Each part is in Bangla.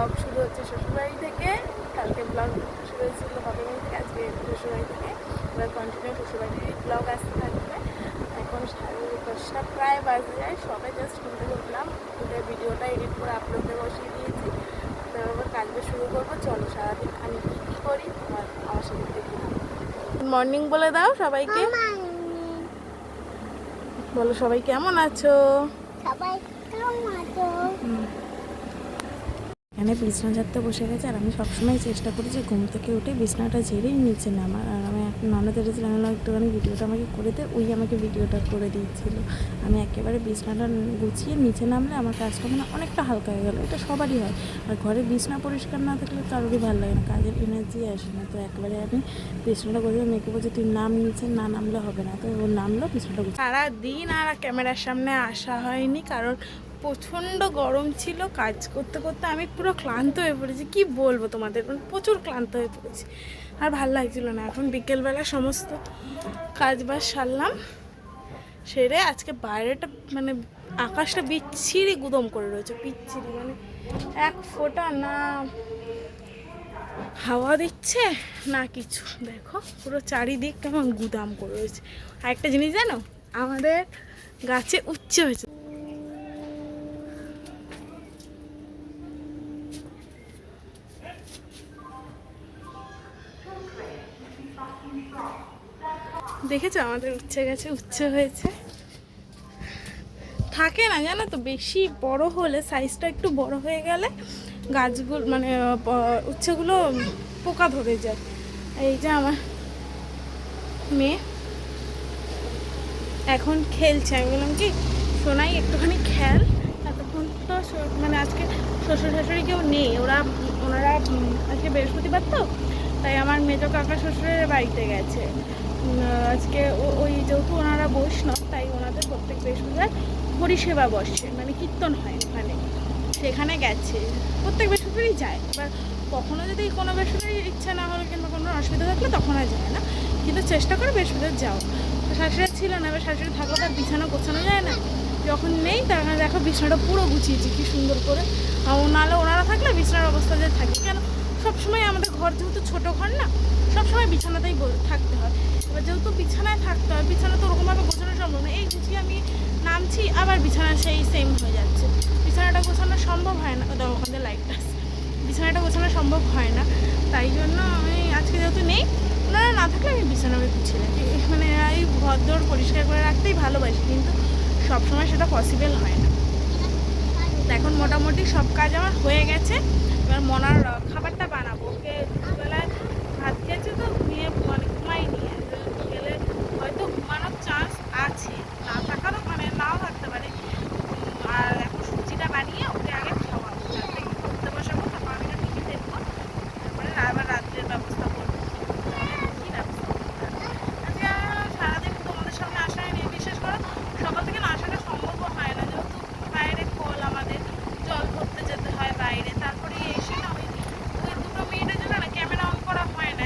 ব্লগ শুরু হচ্ছে শ্বশুরবাড়ি থেকে। কালকে ব্লগ শুরু হয়েছিল বাপের বাড়ি থেকে, আজকে শ্বশুরবাড়ি থেকে। এবার কন্টিনিউ শ্বশুরবাড়ির ব্লগ আসতে থাকবে। এখন 10:30 প্রায় বাজে যায়, সবাই জাস্ট ঘুম থেকে উঠলাম, উঠে ভিডিওটা এডিট করে আপলোডে বসিয়ে দিয়েছি। তো এবার কাজটা শুরু করবো। চলো সারাদিন আমি কী করি আমার সাথে দেখি। গুড মর্নিং বলে দাও সবাইকে, বলো সবাই কেমন আছো? এখানে বিছনা ঝাড়তে বসে গেছে, আর আমি সবসময় চেষ্টা করি যে ঘুম থেকে উঠে বিছনাটা ঝেড়েই নিচে নামার। আর আমি এখন ননদ এসেছিলাম, একটুখানি ভিডিওটা আমাকে করে দে, ওই আমাকে ভিডিওটা করে দিয়েছিল। আমি একেবারে বিছনাটা গুছিয়ে নিচে নামলে আমার কাজটা মানে অনেকটা হালকা হয়ে গেলো। এটা সবারই হয়, আর ঘরে বিছনা পরিষ্কার না থাকলে কারোরই ভালো লাগে না, কাজের এনার্জি আসে না। তো একবারে আমি বিছনাটা করে মেয়েকে বলছি তুই নাম নিচে, না নামলে হবে না। তো ও নামলো, বিছনাটা সারাদিন আর ক্যামেরার সামনে আসা হয়নি, কারণ প্রচণ্ড গরম ছিল। কাজ করতে করতে আমি পুরো ক্লান্ত হয়ে পড়েছি, কি বলবো তোমাদের, প্রচুর ক্লান্ত হয়ে পড়েছি, আর ভাল লাগছিল না। এখন বিকেলবেলা সমস্ত কাজ বাজ সারলাম, সেরে আজকে বাইরেটা মানে আকাশটা বিচ্ছিরি গুদম করে রয়েছে, বিচ্ছিরি মানে এক ফোঁটা না হাওয়া দিচ্ছে না কিছু। দেখো পুরো চারিদিক কেমন গুদাম করে রয়েছে। আর একটা জিনিস জানো, আমাদের গাছে উচ্ছে হয়েছে। দেখেছো আমাদের উচ্ছে গাছে উচ্ছে হয়েছে। থাকে না জানো তো, বেশি বড় হলে সাইজটা একটু বড় হয়ে গেলে গাছগুলো মানে উচ্ছেগুলো পোকা ধরে যায়। এই যে আমার মেয়ে এখন খেলছে, আমি বললাম কি শোনাই একটুখানি খেল, এতক্ষণ তো মানে আজকে শ্বশুর শাশুড়ি কেউ নেই, ওনারা আজকে বৃহস্পতিবার তো, তাই আমার মেজো কাকা শ্বশুরের বাড়িতে গেছে আজকে। ওই যেহেতু ওনারা বৈষ্ণব, তাই ওনাদের প্রত্যেক বৃহস্পতিবার পরিষেবা বসে, মানে কীর্তন হয় ওখানে, সেখানে গেছে। প্রত্যেক বৃহস্পতিবারই যায়। এবার কখনো যদি কোনো বৃহস্পতিবার ইচ্ছা না হলো কিংবা কোনো অসুবিধা থাকলে তখন আর যায় না, কিন্তু চেষ্টা করে বৃহস্পতিবার যাও। তো শাশুড়ি ছিল না, এবার শাশুড়ি থাকলে তার বিছানা গোছানো যায় না, যখন নেই তখন দেখো বিছানাটা পুরো গুছিয়েছি কি সুন্দর করে। নাহলে ওনারা থাকলে বিছানার অবস্থা যে থাকে, কেন সবসময় আমাদের ঘর যেহেতু ছোটো ঘর না, সবসময় বিছানাতেই থাকতে হয়। এবার যেহেতু বিছানায় থাকতে হয়, বিছানা তো ওরকমভাবে গোছানো সম্ভব না। এই গুছিয়ে আমি নামছি, আবার বিছানা সেই সেম হয়ে যাচ্ছে, বিছানাটা গোছানো সম্ভব হয় না। ওখান থেকে লাইটটা আসছে, বিছানাটা গোছানো সম্ভব হয় না। তাই জন্য আমি আজকে যেহেতু নেই, ওনারা না থাকলে আমি বিছানা গুছিয়ে রাখি, মানে এই ঘরদোর পরিষ্কার করে রাখতেই ভালোবাসি, কিন্তু সবসময় সেটা পসিবল হয় না। এখন মোটামুটি সব কাজ আমার হয়ে গেছে। এবার মনার খাবারটা বানাবো, ওকে দুপুরবেলায় ভাত খেয়েছে তো নিয়ে মানে ঘুমাইনি, গেলে হয়তো ঘুমানোর চান্স আছে, না থাকারও মানে নাও থাকতে পারে। আর এখন সবজিটা বানিয়ে ওকে আগে খাওয়াবো, তারপরে করতে বসাবো, তারপর আমি একটা টিভি দেখবো, তারপরে আবার রাত্রের ব্যবস্থা করবো। কী ব্যবস্থা আজকে সারাদিন তোমাদের সামনে আসা হয়নি, বিশেষ করে সকাল থেকে না আসাটা সম্ভবও হয় না, যেহেতু বাইরে কল, আমাদের জল ভরতে যেতে হয় বাইরে। তারপরে এসে না ওই 2 মিনিটের জন্য না ক্যামেরা অন করা হয় না।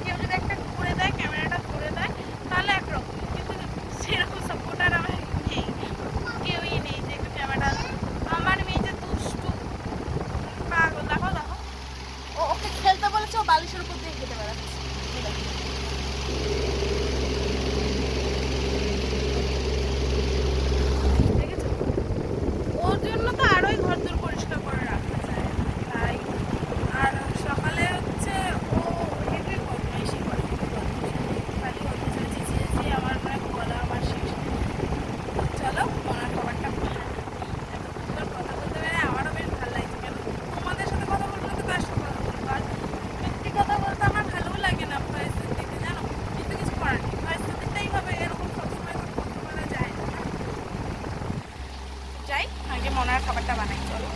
কেউ যদি একটা করে দেয়, ক্যামেরাটা ধরে দেয়, তাহলে একরকম, কিন্তু সেরকম সাপোর্টার আমার নেই, কেউই নেই যে একটু ক্যামেরা। আমার মেয়ে যে দুষ্টু পাগল, দেখো দেখো ওকে খেলতে বলেছে, ও বালিশের উপর দিয়ে খেতে বেড়াচ্ছে। দেখেছো, ওর জন্য তো আরোই ঘরদোর পরিষ্কার করে রাখতে চায়, তাই। আর সকালে হচ্ছে ও হেঁটে বদমাইশি করে, খালি ওর পিছনে চেঁচিয়ে চেঁচিয়ে আমার মানে গলা আমার শেষ। চলো ওনার খাবারটা এতক্ষণ কথা বলতে পেরে আমারও বেশ ভালো লাগছে, কেন তোমাদের সাথে কথা বলবো তো কার সাথে কথা বলবো। আর সত্যি কথা বলতে আমার ভালোও লাগে না ভয়েস দিতে, জানো, কিন্তু কিছু করার নেই, ভয়েস দিতেই হবে, এরকম সবসময় তো করতে পারা যায় না। যাই আগে মনার খাবারটা বানাই, চলো।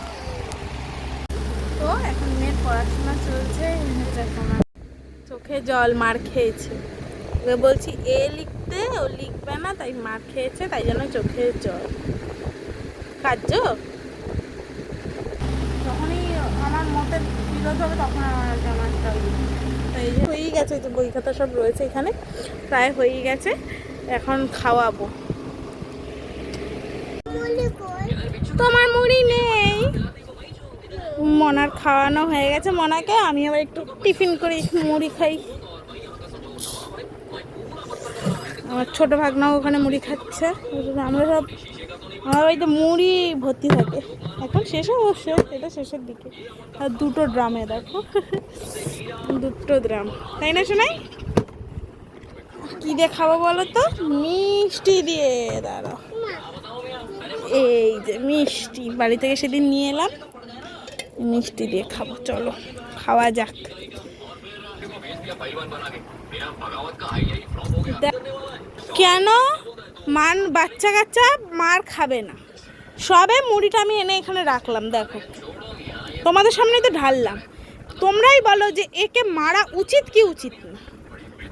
তো এখন মেয়ের পড়াশোনা চলছে, চোখে জল, মার খেয়েছে। ওকে বলছি এ লিখতে, ও লিখবে না, তাই মার খেয়েছে, তাই জন্য চোখে জল। কার্য যখনই আমার মতের বিরোধ হবে তখন আমারটা এই যে হয়েই গেছে, যে বই খাতা সব রয়েছে এখানে, প্রায় হয়েই গেছে। এখন খাওয়াবো। তোমার মুড়ি নেই, মনার খাওয়ানো হয়ে গেছে মনাকে, আমি আবার একটু টিফিন করি, মুড়ি খাই। আমার ছোটো ভাগনাও ওখানে মুড়ি খাচ্ছে। আমরা সব আমার বাড়িতে মুড়ি ভর্তি থাকে। এখন শেষ অবশ্য, এটা শেষের দিকে। আর দুটো ড্রামে দেখো, দুটো ড্রাম, তাই না শোনাই? কি দিয়ে খাবো বলো তো? মিষ্টি দিয়ে। দাঁড়াও, এই যে মিষ্টি বাড়ি থেকে সেদিন নিয়ে এলাম, মিষ্টি দিয়ে খাবো। চলো খাওয়া যাক। কেন বাচ্চা কাচ্চা মার খাবে না? সবে মুড়িটা আমি এনে এখানে রাখলাম, দেখো তোমাদের সামনেই তো ঢাললাম। তোমরাই বলো যে একে মারা উচিত কি উচিত না?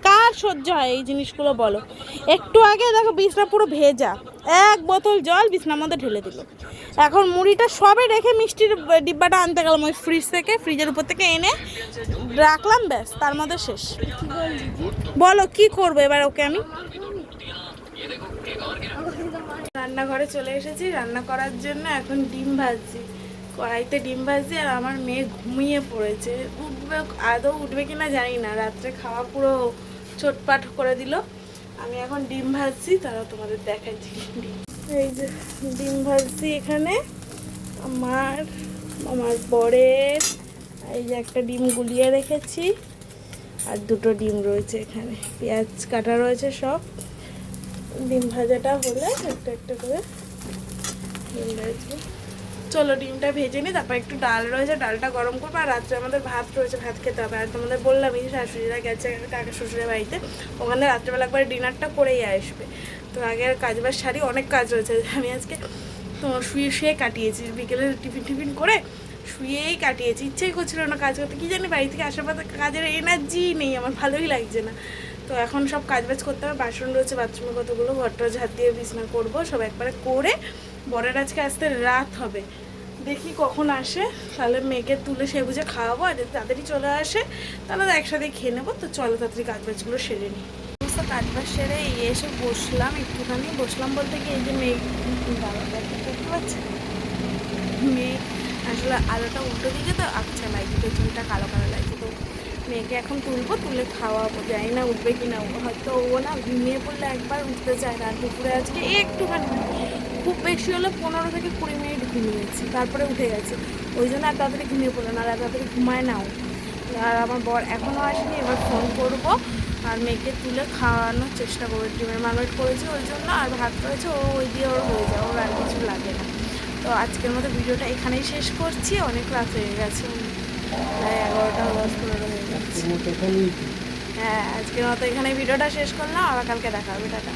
কার সহ্য হয় এই জিনিসগুলো বলো? একটু আগে দেখো বিছনা পুরো ভেজা, এক বোতল জল বিছনার মধ্যে ঢেলে দিল। এখন মুড়িটা সবে রেখে মিষ্টির ডিব্বাটা আনতে গেলাম ওই ফ্রিজ থেকে, ফ্রিজের উপর থেকে এনে রাখলাম, ব্যাস তার মধ্যে শেষ। বলো কি করবো এবার ওকে আমি? রান্নাঘরে চলে এসেছি রান্না করার জন্য। এখন ডিম ভাজছি, কড়াইতে ডিম ভাজছি। আর আমার মেয়ে ঘুমিয়ে পড়েছে, উঠবে আদৌ উঠবে কিনা জানি না, রাত্রে খাওয়া পুরো চটপাট করে দিল। আমি এখন ডিম ভাজছি, তারা তোমাদের দেখাচ্ছি। এই যে ডিম ভাজছি এখানে, আমার বরের। এই যে একটা ডিম গুলিয়ে রেখেছি, আর দুটো ডিম রয়েছে এখানে, পেঁয়াজ কাটা রয়েছে সব। ডিম ভাজাটা হলে একটা একটা করে ডিম ভাজবো। চলো ডিমটা ভেজে নিই, তারপর একটু ডাল রয়েছে, ডালটা গরম করবো। আর রাত্রে আমাদের ভাত রয়েছে, ভাত খেতে হবে। আর তোমাদের বললাম এই শাশুড়িরা গেছে কাকা শ্বশুরের বাড়িতে, ওখানে রাত্রেবেলা একবার ডিনারটা করেই আসবে। তো আগের কাজবাজ সারি, অনেক কাজ রয়েছে। আমি আজকে তোমার শুয়ে কাটিয়েছি, বিকেলে টিফিন করে শুয়েই কাটিয়েছি। ইচ্ছেই করছিল না কাজ করতে, কী জানি বাড়ি থেকে আসার পর কাজের এনার্জি নেই আমার, ভালোই লাগছে না। তো এখন সব কাজবাজ করতে হবে, বাসন রয়েছে বাথরুমে কতগুলো, ঘরটা ঝাঁট দিয়ে বিছনা করবো সব একবারে করে। বরের আজকে আসতে রাত হবে, দেখি কখন আসে, তাহলে মেয়েকে তুলে সে বুঝে খাওয়াবো। আর যদি তাড়াতাড়ি চলে আসে তাহলে একসাথে খেয়ে নেবো। তো চলো তাড়াতাড়ি কাজবাজগুলো সেরে নিই। সমস্ত কাজবাজ সেরে এসে বসলাম, একটুখানি বসলাম বলতে কি এই যে মেয়ে দেখতে পাচ্ছি, মেয়ে আসলে আলোটা উল্টো দিকে তো আচ্ছা লাগছে, পেছনটা কালো কালো লাগছে। তো মেয়েকে এখন তুলবো, তুলে খাওয়াবো। জানি না উঠবে কি না, হয়তো ও না ঘুমিয়ে পড়লে একবার উঠতে চায় না। দুপুরে আজকে একটুখানি, খুব বেশি হলে 15 থেকে 20 মিনিট ঘুমিয়েছি, তারপরে উঠে গেছে। ওই জন্য আর তাড়াতাড়ি ঘুমিয়ে পড়লো না, আর তাড়াতাড়ি ঘুমায় নাও। আর আমার বর এখনও আসেনি, এবার ফোন করবো আর মেয়েকে তুলে খাওয়ানোর চেষ্টা করবো। ডিমের মারমেট করেছি ওই জন্য, আর ভাত রয়েছে, ওই দিয়ে ওর হয়ে যায়, ওর আর কিছু লাগে না। তো আজকের মতো ভিডিওটা এখানেই শেষ করছি, অনেক রাত হয়ে গেছে, প্রায় 11টা 10-15 হয়ে গেছে। হ্যাঁ, আজকের মতো এখানে ভিডিওটা শেষ করলাম, আবার কালকে দেখা হবে, টাটা।